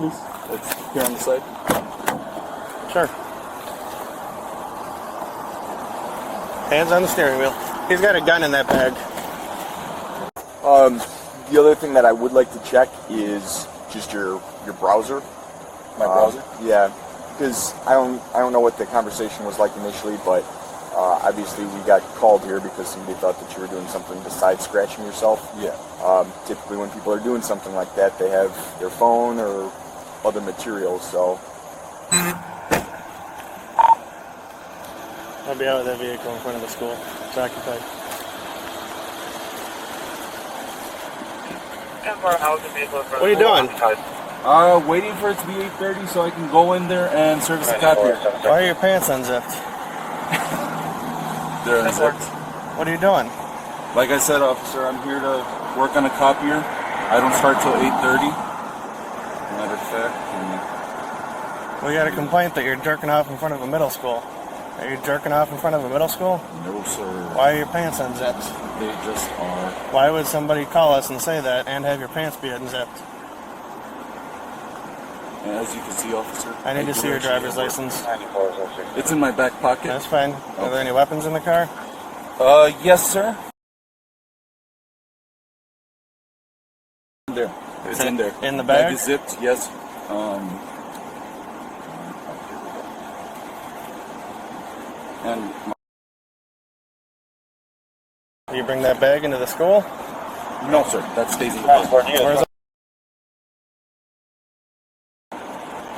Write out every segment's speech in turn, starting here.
please? It's here on the side. Sure. Hands on the steering wheel. He's got a gun in that bag. The other thing that I would like to check is just your browser. My browser? Yeah, because I don't know what the conversation was like initially, but obviously we got called here because somebody thought that you were doing something besides scratching yourself. Yeah. Typically when people are doing something like that, they have their phone or other materials, so... I'll be out with that vehicle in front of the school. It's occupied. What are you doing? Waiting for it to be 8:30 so I can go in there and service the copier. Why are your pants unzipped? They're unzipped. What are you doing? Like I said, officer, I'm here to work on a copier. I don't start till 8:30. Matter of fact. We got a complaint that you're jerking off in front of a middle school. Are you jerking off in front of a middle school? No, sir. Why are your pants unzipped? They just are. Why would somebody call us and say that and have your pants be unzipped? And as you can see, officer, I need to see your driver's license. It's in my back pocket. That's fine. Are there any weapons in the car? Yes, sir. There. It's in there. In the bag? Bag is zipped, yes. And You bring that bag into the school? no, sir. That stays in the bag. Where's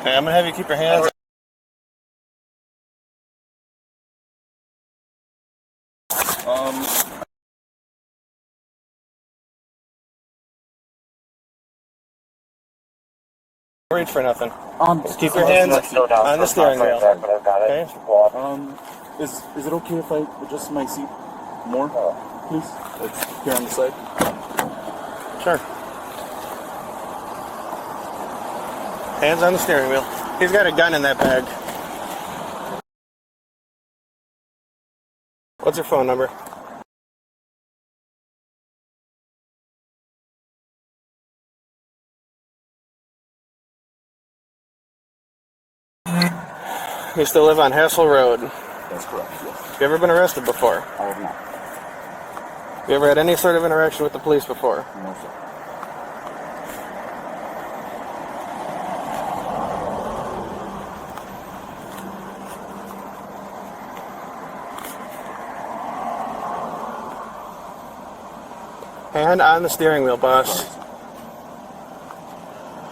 Okay, I'm gonna have you keep your hands. Reach for nothing. Just keep your hands on the steering wheel. Okay. Is it okay if I adjust my seat more, please? It's here on the side. Sure. Hands on the steering wheel. He's got a gun in that bag. What's your phone number? You still live on Hassel Road. That's correct, yes. Have you ever been arrested before? I have not. Have you ever had any sort of interaction with the police before? No, sir. Hand on the steering wheel, boss.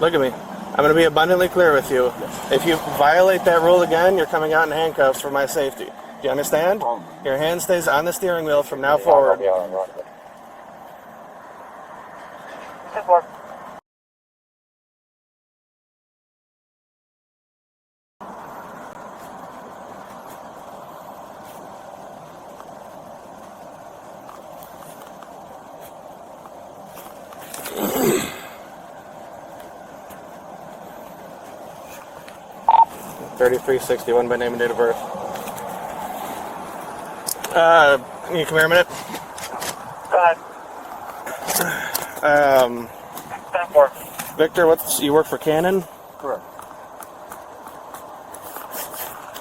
Look at me. I'm going to be abundantly clear with you. Yes. If you violate that rule again, you're coming out in handcuffs for my safety. Do you understand? Your hand stays on the steering wheel from now forward. $33.61 by name and date of birth. Can you come here a minute? Go ahead. Victor, you work for Canon? Correct.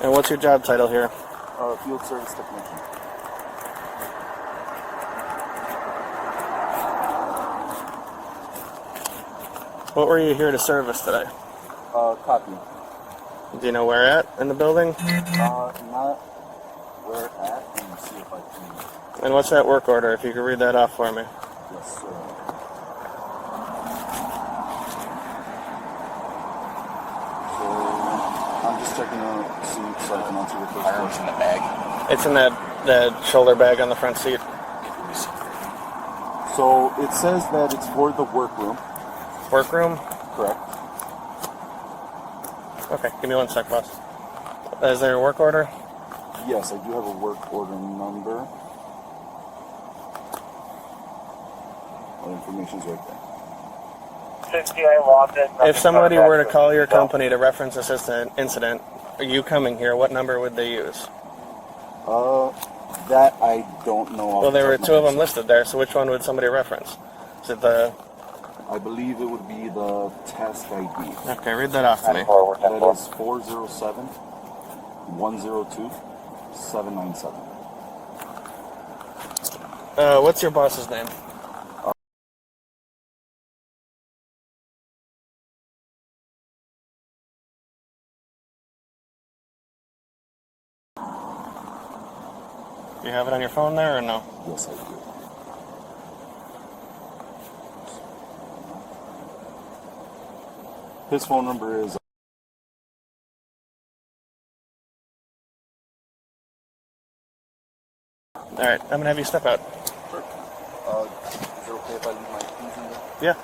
And what's your job title here? Field service technician. What were you here to service today? Copy. Do you know where at in the building? Not where at. Let me see if I can. And what's that work order, if you could read that off for me? Yes, sir. So, I'm just checking to see so I can answer your first question. in the bag. It's in that shoulder bag on the front seat. So, it says that it's for the workroom. Workroom? Correct. Okay, give me one sec, boss. Is there a work order? Yes, I do have a work order number. All information's right there. If somebody were to call your company to reference this incident, are you coming here, what number would they use? That I don't know. Well, there were two of them listed there, so which one would somebody reference? Is it the I believe it would be the task ID. Okay, read that off to me. That is 407-102-797. What's your boss's name? You have it on your phone there or no? Yes, I do. His phone number is... Alright, I'm gonna have you step out. Sure. Is it okay if I leave my keys in there? Yeah.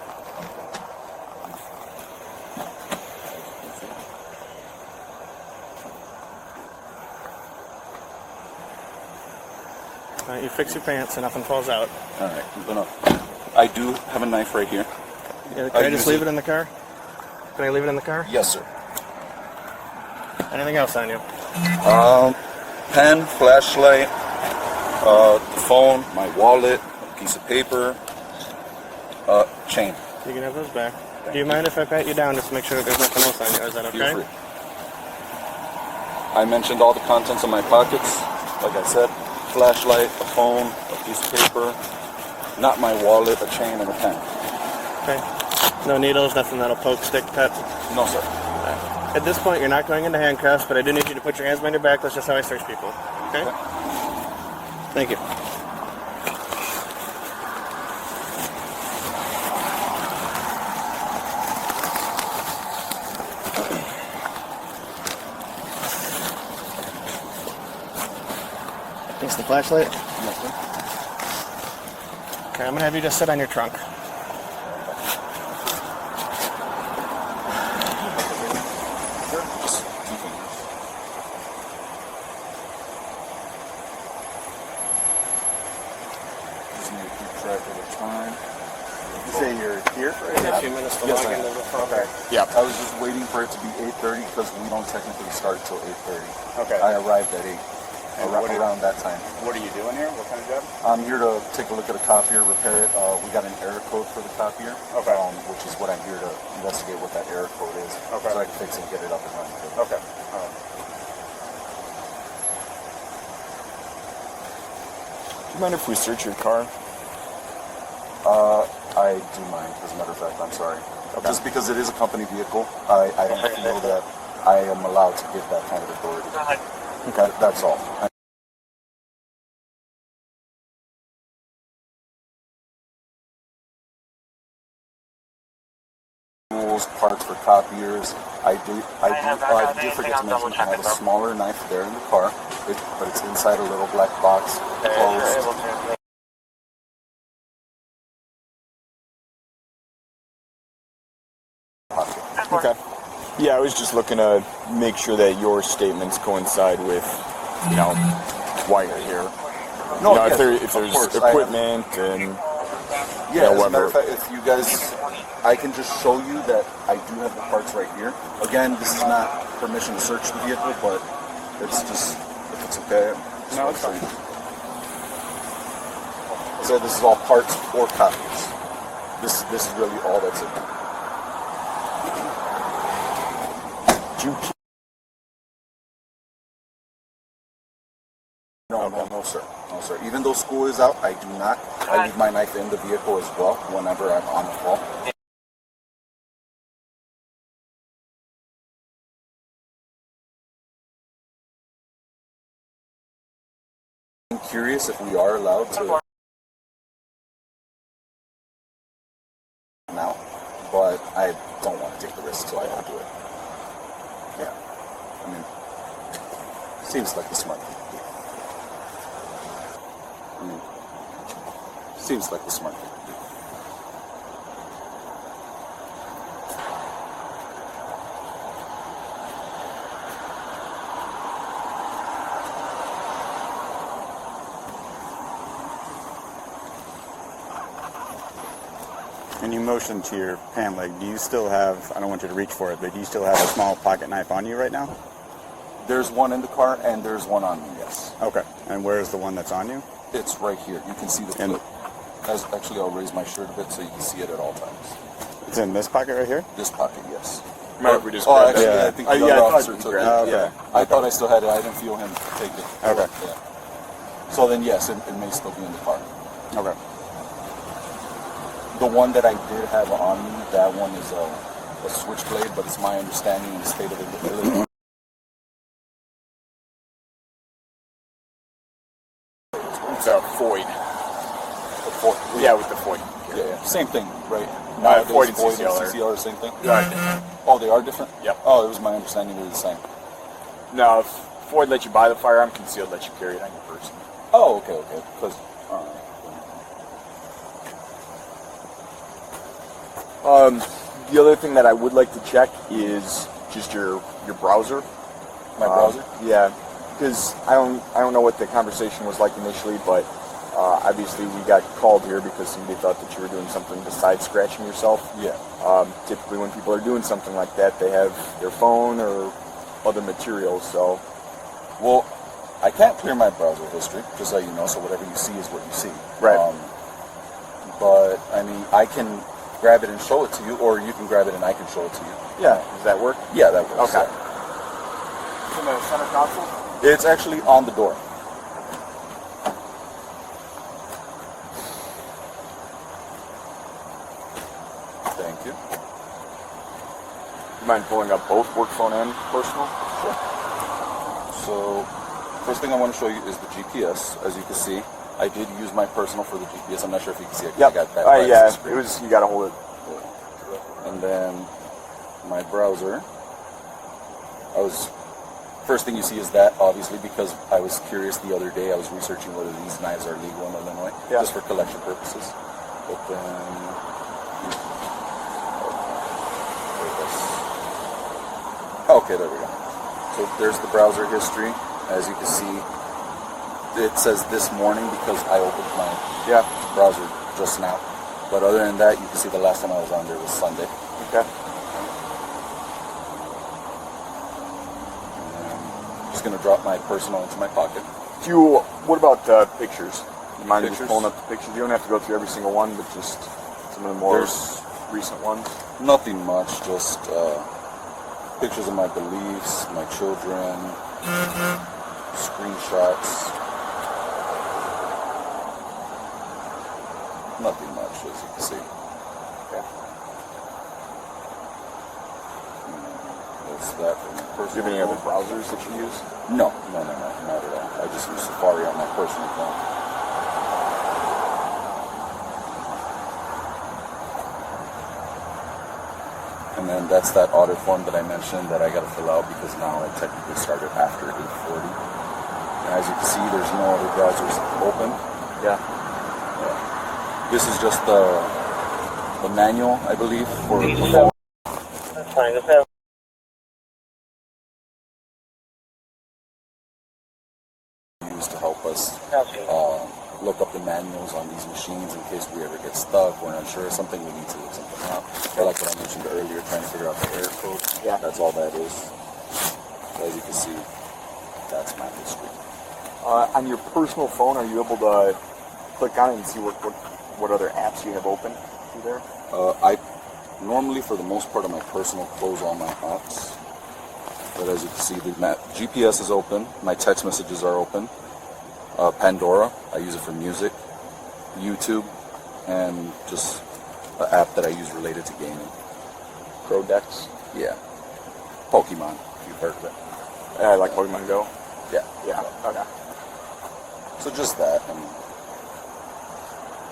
You fix your pants so nothing falls out. Alright, I do have a knife right here. Yeah, can I just leave it in the car? Can I leave it in the car? Yes, sir. Anything else on you? Pen, flashlight, phone, my wallet, a piece of paper, chain. You can have those back. Do you mind if I pat you down just to make sure that there's nothing else on you? Is that okay? Feel free. I mentioned all the contents of my pockets. Like I said, flashlight, a phone, a piece of paper, not my wallet, a chain, and a pen. Okay. No needles, nothing that'll poke, stick, cut? No, sir. At this point, you're not going into handcuffs, but I do need you to put your hands behind your back. That's just how I search people. Okay? Thank you. Thanks the flashlight. Yes, sir. Okay, I'm gonna have you just sit on your trunk. You say you're here? A few minutes to log into the phone. Okay. Yeah. I was just waiting for it to be 8:30 because we don't technically start till 8:30. Okay. I arrived at 8. Around that time. What are you doing here? What kind of job? I'm here to take a look at a copier, repair it. We got an error code for the copier, Okay. Which is what I'm here to investigate what that error code is, Okay. so I can fix it and get it up and running. Okay. Do you mind if we search your car? I do mind, as a matter of fact. I'm sorry. Okay. Just because it is a company vehicle, I don't feel that I am allowed to give that kind of authority. Okay. That's all. Parts for copiers. I did forget to mention I have a smaller knife there in the car, but it's inside a little black box, closed. Okay. Yeah, I was just looking to make sure that your statements coincide with, why you're here. No, if yes, if of there's course, equipment and yeah, as a whatever. matter of fact, if you guys, I can just show you that I do have the parts right here. Again, this is not permission to search the vehicle, but it's just, if it's okay. No, it's fine. So this is all parts or copies. This is really all that's in there. No, sir. No, sir. Even though school is out, I do not. I leave my knife in the vehicle as well whenever I'm on the call. I'm curious if we are allowed to now, but I don't want to take the risk, so I don't do it. Yeah. I mean, seems like the smart thing. Seems like the smart thing to do. And you motioned to your pant leg. Do you still have, I don't want you to reach for it, but do you still have a small pocket knife on you right now? There's one in the car and there's one on me, yes. Okay. And where's the one that's on you? It's right here. You can see the And- clip. Actually, I'll raise my shirt a bit so you can see it at all times. It's in this pocket right here? This pocket, yes. Mind if we just Oh, grab actually, that? I think Yeah, the I other thought officer you took it. grabbed it. Yeah, I thought I still had it. I didn't feel him take it. Okay. Yeah. So then, yes, it may still be in the car. Okay. The one that I did have on me, that one is a switchblade, but it's my understanding in the state of Illinois. It's a Foyd. The Ford. Yeah, with the Foyd. Yeah. Same thing, right? Ford and Ford CCL, and CCL are the same thing? Right. Oh, they are different? Yep. Oh, it was my understanding they're the same. Now, if Foyd let you buy the firearm, concealed let you carry it on your person. Oh, okay. Because, The other thing that I would like to check is just your browser. my browser? Yeah, because I don't know what the conversation was like initially, but obviously we got called here because somebody thought that you were doing something besides scratching yourself. Yeah. Typically, when people are doing something like that, they have their phone or other materials. So, Well, I can't clear my browser history, just so you know, so whatever you see is what you see. Right. But, I mean, I can grab it and show it to you, or you can grab it and I can show it to you. yeah, does that work? Yeah, that works. Okay. Yeah. In the center console. It's actually on the door. Thank you. You mind pulling up both work phone and personal? Sure. So, first thing I want to show you is the GPS. As you can see, I did use my personal for the GPS. I'm not sure if you can see it. 'Cause I got that. right Yeah, on the it screen. was. You gotta hold it. And then my browser. First thing you see is that, obviously, because I was curious the other day. I was researching whether these knives are legal in Illinois, Yeah. just for collection purposes. But then, okay, there we go. So there's the browser history. As you can see, it says this morning because I opened my browser just now. But other than that, you can see the last time I was on there was Sunday. Okay. I'm just going to drop my personal into my pocket. What about pictures? You mind just Pictures? pulling up the pictures? You don't have to go through every single one, but just some of the more There's recent ones. nothing much, just pictures of my beliefs, my children, screenshots. Nothing much, as you can see. Okay. That's that for my Do personal you have any other phone. browsers that you use? No, not at all. I just use Safari on my personal phone. And then that's that audit form that I mentioned that I got to fill out because now I technically started after 8:40. And as you can see, there's no other browsers open. Yeah. This is just the manual, I believe, for the phone. That's fine. Just have Used to help us look up the manuals on these machines in case we ever get stuck, we're not sure of something, we need to look something up. Or like what I mentioned earlier, trying to figure out the error code. Yeah. That's all that is. So as you can see, that's my history. On your personal phone, are you able to click on it and see what other apps you have open through there? I normally, for the most part of my personal, close all my apps. But as you can see, the GPS is open, my text messages are open. Pandora, I use it for music. YouTube, and just an app that I use related to gaming. Prodex. Yeah. Pokemon, if you've heard of it. Yeah, like Pokemon Go. Yeah. Yeah. Okay. So just that. And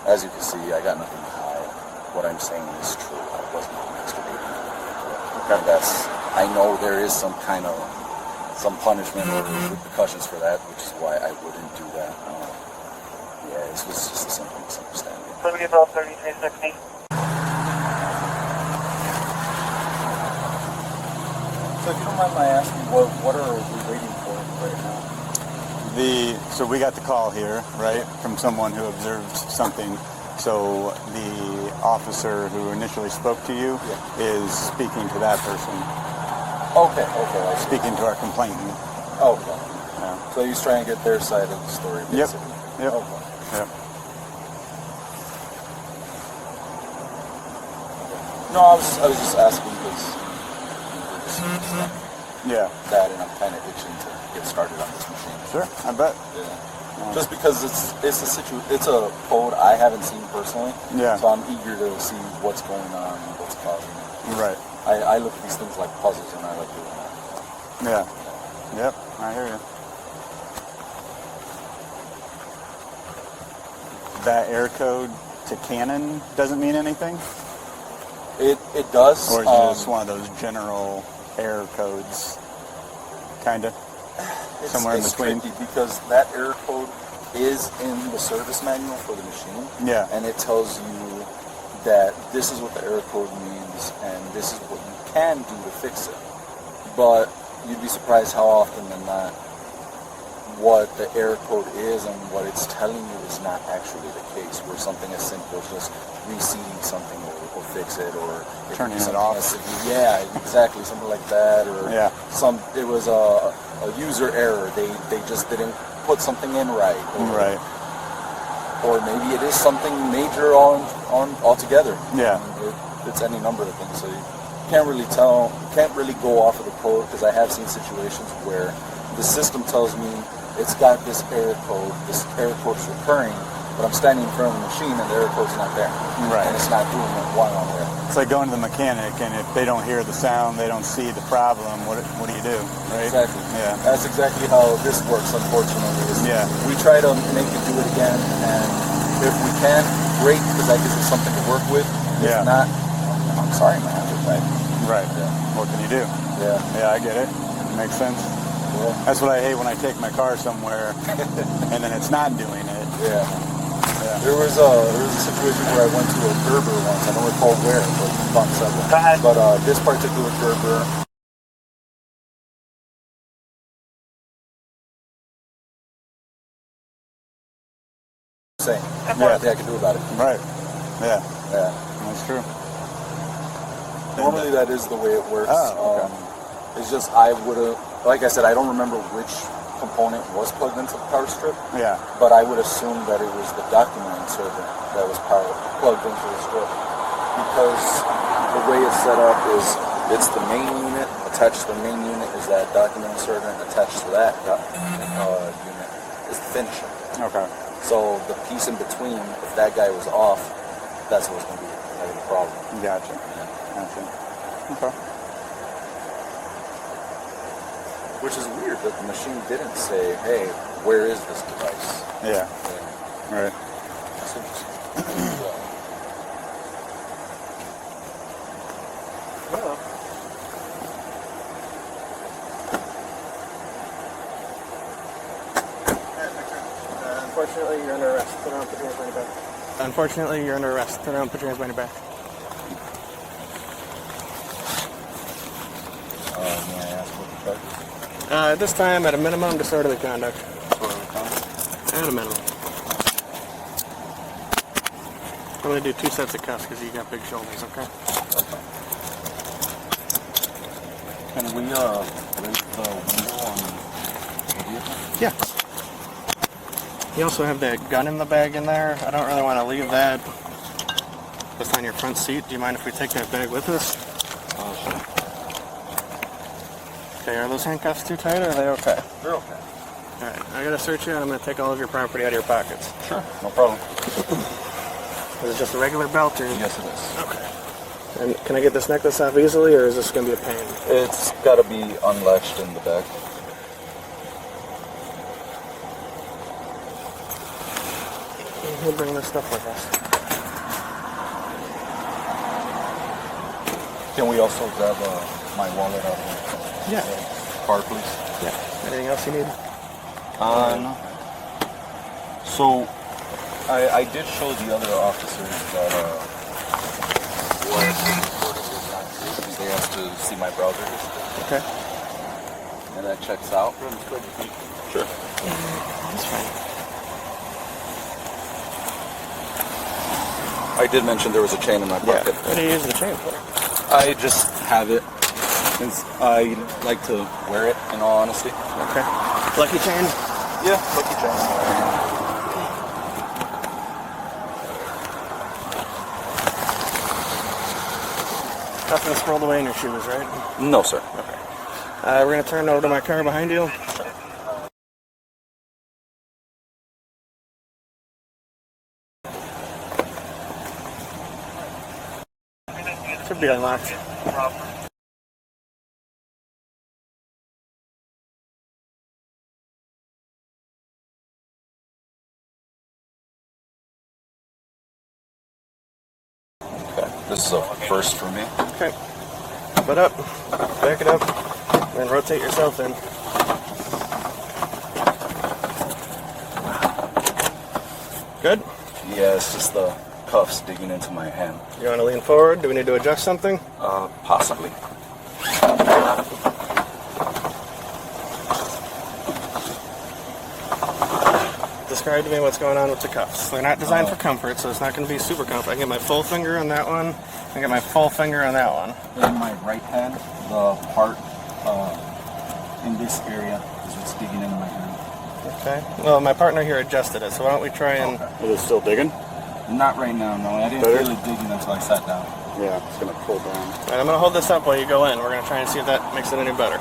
as you can see, I got nothing to hide. What I'm saying is true. I wasn't masturbating. Okay. And I know there is some punishment or repercussions for that, which is why I wouldn't do that. Yeah, this was just a simple misunderstanding. Let me get about 3360. So if you don't mind my asking, what are we waiting for right now? So we got the call here, right, from someone who observed something. So the officer who initially spoke to you is speaking to that person, Okay, I see. speaking to our complainant. Okay. Yeah. So he's trying to get their side of the story, Yep. basically. Yep. Okay. Yep. No, I was just asking because Yeah. that, and I'm kind of itching to get started on this machine. Sure. I bet. Yeah. Just because it's a code I haven't seen personally. Yeah. So I'm eager to see what's going on and what's causing it. Right. I look at these things like puzzles, and I like doing that. Yeah. Yep. I hear you. That error code to Canon doesn't mean anything? It does. Or is it just one of those general error codes? Kind of? Somewhere in between? Tricky because that error code is in the service manual for the machine. Yeah. And it tells you that this is what the error code means and this is what you can do to fix it. But you'd be surprised how often than not what the error code is and what it's telling you is not actually the case, where something as simple as just reseating something will fix it, or turning it off. Yeah, exactly, something like that, or Yeah. it was a user error. They just didn't put something in right. Right. Or maybe it is something major on altogether. Yeah. It's any number of things, so you can't really tell, can't really go off of the code, because I have seen situations where the system tells me it's got this error code's recurring, but I'm standing in front of the machine and the error code's not there. Right. And it's not doing it while I'm there. It's like going to the mechanic, and if they don't hear the sound, they don't see the problem, what do you do, right? Exactly. Yeah. That's exactly how this works, unfortunately. Yeah. We try to make it do it again, and if we can, great, because that gives us something to work with. Yeah. If not, I'm sorry, man. Right. Yeah. What can you do? Yeah. Yeah, I get it. Makes sense. Yeah. That's what I hate when I take my car somewhere and then it's not doing it. Yeah. Yeah. There was a situation where I went to a Gerber once. I don't recall where, but found several. Go ahead. But this particular Gerber, saying, nothing I can do about it. Right. Yeah. Yeah. That's true. Normally that is the way it works. Oh, okay. It's just I would have, like I said, I don't remember which component was plugged into the power strip. Yeah. But I would assume that it was the document server that was plugged into the strip, because the way it's set up is it's the main unit. Attached to the main unit is that document server, and attached to that unit is the finisher. Okay. So the piece in between, if that guy was off, that's what's going to be having a problem. Gotcha. Yeah. Gotcha. Okay. Which is weird that the machine didn't say, "Hey, where is this device?" Yeah. Right. That's interesting. Unfortunately, you're under arrest. Put around, put your hands behind your back. Unfortunately, you're under arrest. Put around, put your hands behind your back. May I ask what the charge is? At this time, at a minimum, disorderly conduct. At a minimum. I'm going to do 2 sets of cuffs because you got big shoulders, okay? Can we raise the window on the vehicle? Yeah. You also have that gun in the bag in there. I don't really want to leave that just on your front seat. Do you mind if we take that bag with us? Sure. Okay, are those handcuffs too tight or are they okay? They're okay. Alright, I gotta search you and I'm gonna take all of your property out of your pockets. Sure, no problem. Is it just a regular belt or? Yes, it is. Okay. And can I get this necklace off easily or is this gonna be a pain? It's got to be unlatched in the back. We'll bring this stuff with us. Can we also grab my wallet out of the Yeah. car, please? Yeah. Anything else you need? No. So, I did show the other officers that what recording was not true because they asked to see my browser history. Okay. And that checks out. Sure. That's fine. I did mention there was a chain in my pocket. What do you use the chain for? I just have it since I like to wear it, in all honesty. Okay. Lucky chain? Yeah, lucky chain. Nothing swirled away in your shoes, right? No, sir. Okay. We're going to turn over to my car behind you. Should be unlocked. Okay. This is a first for me. Okay. Pop it up, back it up, and then rotate yourself in. Good? Yeah, it's just the cuffs digging into my hand. You want to lean forward? Do we need to adjust something? Possibly. Describe to me what's going on with the cuffs. They're not designed for comfort, so it's not going to be super comfort. I can get my full finger on that one. I can get my full finger on that one. In my right hand, the part in this area is what's digging into my hand. Okay. Well, my partner here adjusted it, so why don't we try and... Is it still digging? Not right now, no. I didn't Better? feel it digging until I sat down. Yeah, it's gonna pull down. All right, I'm going to hold this up while you go in. We're going to try and see if that makes it any better.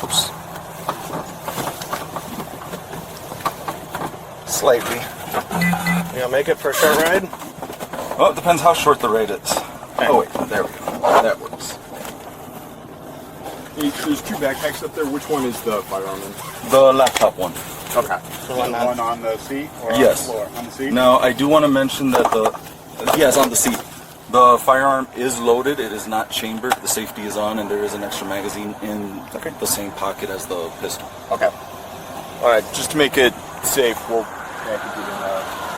Oops. Slightly. You gonna make it for a short ride? Well, it depends how short the ride is. Okay. Oh, wait. There we go. That works. There's two backpacks up there. Which one is the firearm in? The laptop one. Okay. The one on- One on the seat or Yes. on the floor? On the seat? Now, I do want to mention that yes, on the seat. The firearm is loaded. It is not chambered. The safety is on, and there is an extra magazine in the same pocket as the pistol. Okay. All right. Just to make it safe, we'll package it in